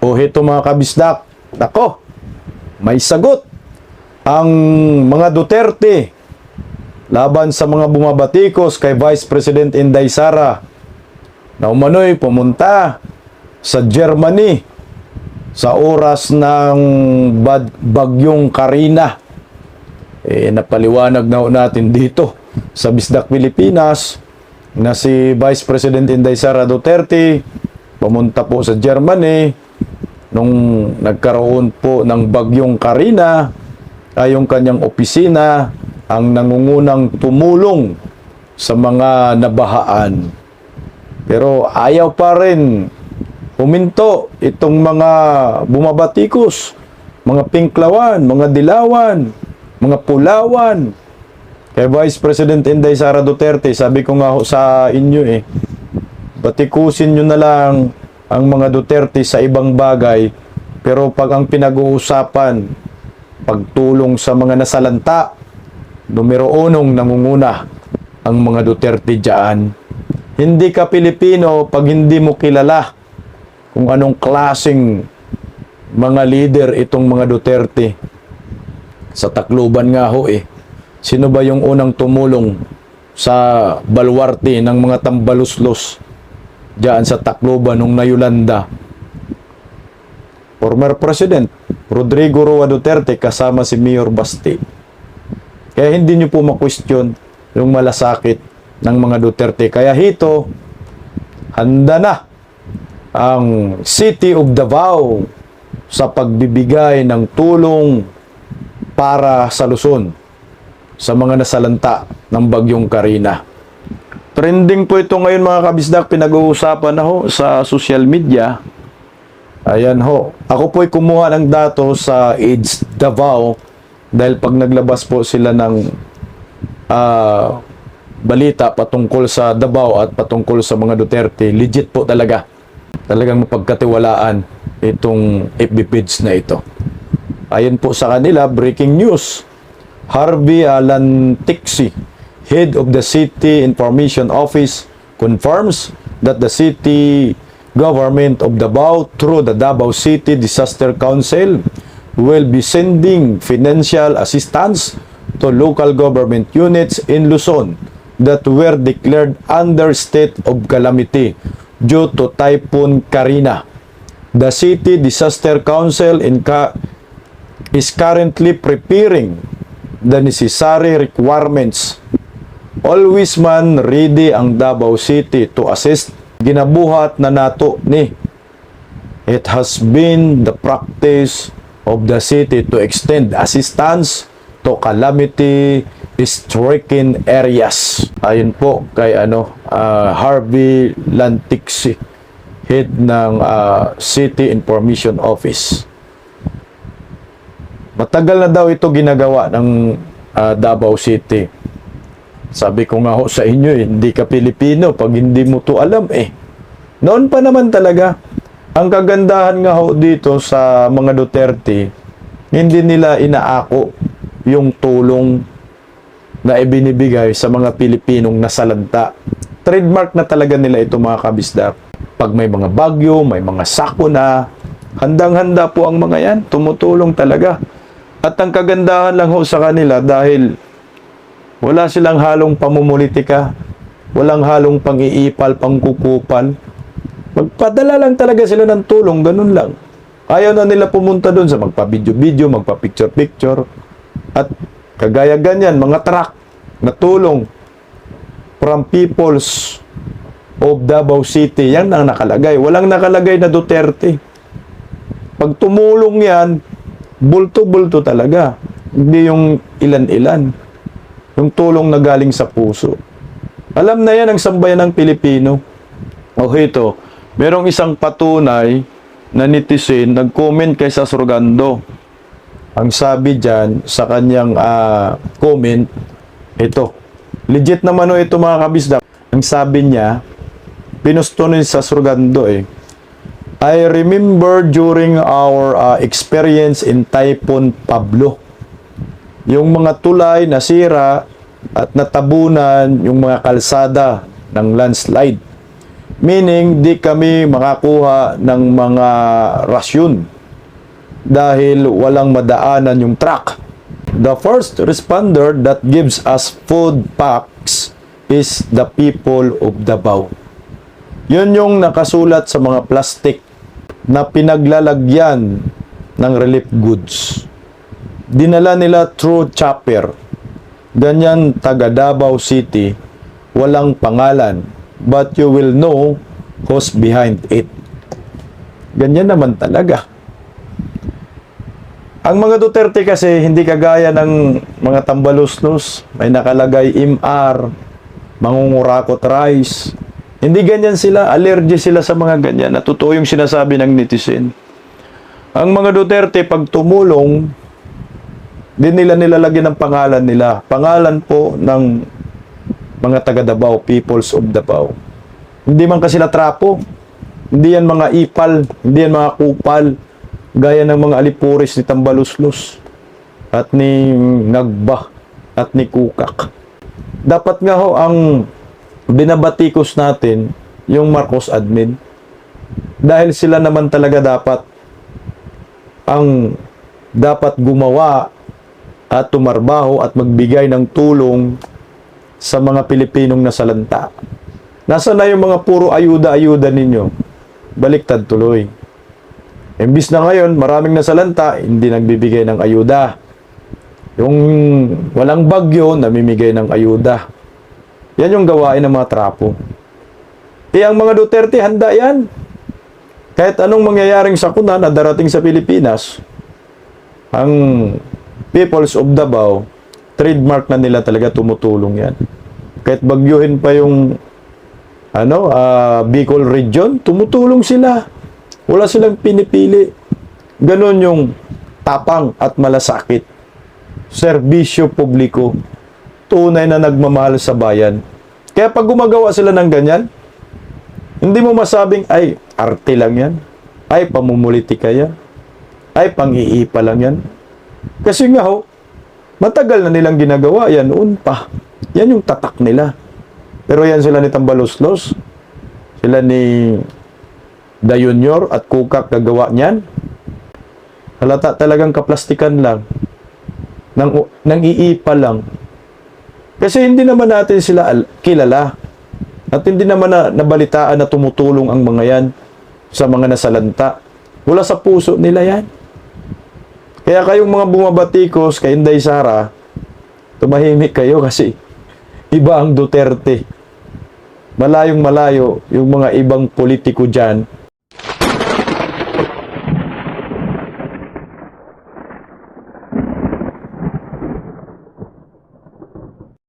O heto mga kabisdak, nako, may sagot ang mga Duterte laban sa mga bumabatikos kay Vice President Inday Sara na umano'y pumunta sa Germany sa oras ng bagyong Karina. Napaliwanag na natin dito sa Bisdak Pilipinas na si Vice President Inday Sara Duterte pumunta po sa Germany nung nagkaroon po ng bagyong Karina. Ay yung kanyang opisina ang nangungunang tumulong sa mga nabahaan. Pero ayaw pa rin huminto itong mga bumabatikos, mga pinklawan, mga dilawan, mga pulawan. Kay Vice President Inday Sara Duterte, sabi ko nga sa inyo batikusin nyo na lang ang mga Duterte sa ibang bagay, pero pag ang pinag-uusapan, pagtulong sa mga nasalanta, numero unong nangunguna ang mga Duterte dyan. Hindi ka Pilipino pag hindi mo kilala kung anong klaseng mga leader itong mga Duterte. Sa Tacloban nga ho sino ba yung unang tumulong sa balwarte ng mga tambaluslos diyan sa Tacloban nung nayulanda? Former President Rodrigo Roa Duterte kasama si Mayor Basti. Kaya hindi nyo po ma-question yung malasakit ng mga Duterte. Kaya hito, handa na ang City of Davao sa pagbibigay ng tulong para sa Luzon sa mga nasalanta ng bagyong Karina. Trending po ito ngayon mga kabisdak, pinag-uusapan na ho sa social media. Ayan ho. Ako po'y kumuha ng datos sa AIDS Davao dahil pag naglabas po sila ng balita patungkol sa Davao at patungkol sa mga Duterte, legit po talaga. Talagang mapagkatiwalaan itong FB page na ito. Ayon po sa kanila, breaking news. Harvey Alantixi, head of the City Information Office, confirms that the city government of Davao through the Davao City Disaster Council will be sending financial assistance to local government units in Luzon that were declared under state of calamity due to Typhoon Karina. The City Disaster Council is currently preparing the necessary requirements. Always man ready ang Davao City to assist. Ginabuhat na nato ni. It has been the practice of the city to extend assistance to calamity-stricken areas. Ayun po kay Harvey Lantixi, head ng City Information Office. Matagal na daw ito ginagawa ng Davao City. Sabi ko nga ho sa inyo, hindi ka Pilipino pag hindi mo to alam Noon pa naman talaga. Ang kagandahan nga ho dito sa mga Duterte, hindi nila inaako yung tulong na ibinibigay sa mga Pilipinong nasalanta. Trademark na talaga nila ito mga kabisdak. Pag may mga bagyo, may mga sakuna, handang-handa po ang mga yan. Tumutulong talaga. At ang kagandahan lang ho sa kanila dahil wala silang halong pamumulitika, walang halong pang-iipal, pangkukupan. Magpadala lang talaga sila ng tulong, ganun lang. Ayaw na nila pumunta doon sa magpa-video-video, magpa-picture-picture. At kagaya ganyan, mga truck na tulong from peoples of Davao City, yan ang nakalagay. Walang nakalagay na Duterte. Pag tumulong yan, bulto-bulto talaga. Hindi yung ilan-ilan. Yung tulong na galing sa puso. Alam na yan ang sambayan ng Pilipino. O ito, merong isang patunay na netizen nag-comment kay Sasurgando. Ang sabi dyan sa kanyang comment, ito. Legit naman ito mga kabisdak. Ang sabi niya, pinusto ni Sasurgando I remember during our experience in Typhoon Pablo, yung mga tulay nasira at natabunan yung mga kalsada ng landslide. Meaning, di kami makakuha ng mga rasyon dahil walang madaanan yung truck. The first responder that gives us food packs is the people of Davao. Yun yung nakasulat sa mga plastic na pinaglalagyan ng relief goods. Dinala nila through chopper. Ganyan taga Davao City, walang pangalan, but you will know who's behind it. Ganyan naman talaga. Ang mga Duterte kasi hindi kagaya ng mga tambaluslos, may nakalagay MR, mangungurakot rice. Hindi ganyan sila, allergy sila sa mga ganyan. Na totoo yung sinasabi ng netizen. Ang mga Duterte, pag tumulong, din nila nilalagyan ng pangalan nila. Pangalan po ng mga taga Davao, peoples of Davao. Hindi man kasi sila trapo. Hindi yan mga ipal, hindi yan mga kupal. Gaya ng mga alipuris ni Tambaluslos at ni Ngagba at ni Kukak. Dapat nga ho ang binabatikos natin yung Marcos admin. Dahil sila naman talaga dapat gumawa at tumarbaho at magbigay ng tulong sa mga Pilipinong nasalanta. Nasaan na yung mga puro ayuda-ayuda ninyo? Baliktad tuloy. Imbis na ngayon, maraming nasalanta, hindi nagbibigay ng ayuda. Yung walang bagyo, namimigay ng ayuda. Yan yung gawain ng mga trapo. Ang mga Duterte, handa yan. Kahit anong mangyayaring sakuna na darating sa Pilipinas, ang peoples of Davao, trademark na nila talaga, tumutulong yan. Kahit bagyuhin pa yung Bicol region, tumutulong sila. Wala silang pinipili. Ganon yung tapang at malasakit. Serbisyo publiko. Tunay na nagmamahal sa bayan. Kaya pag gumagawa sila ng ganyan, hindi mo masabing, ay, arte lang yan. Ay, pamumulitika yan. Ay, pang-iipa lang yan. Kasi nga ho, matagal na nilang ginagawa yan noon pa. Yan yung tatak nila. Pero yan sila ni Tambaluslos. Sila ni Da Junior at Kukak gagawa niyan. Halata talagang kaplastikan lang. Nang iipa lang. Kasi hindi naman natin sila kilala. At hindi naman nabalitaan na tumutulong ang mga yan sa mga nasalanta. Wala sa puso nila yan. Kaya kayong mga bumabatikos kay Inday Sara, tumahimik kayo kasi iba ang Duterte. Malayong malayo yung mga ibang politiko dyan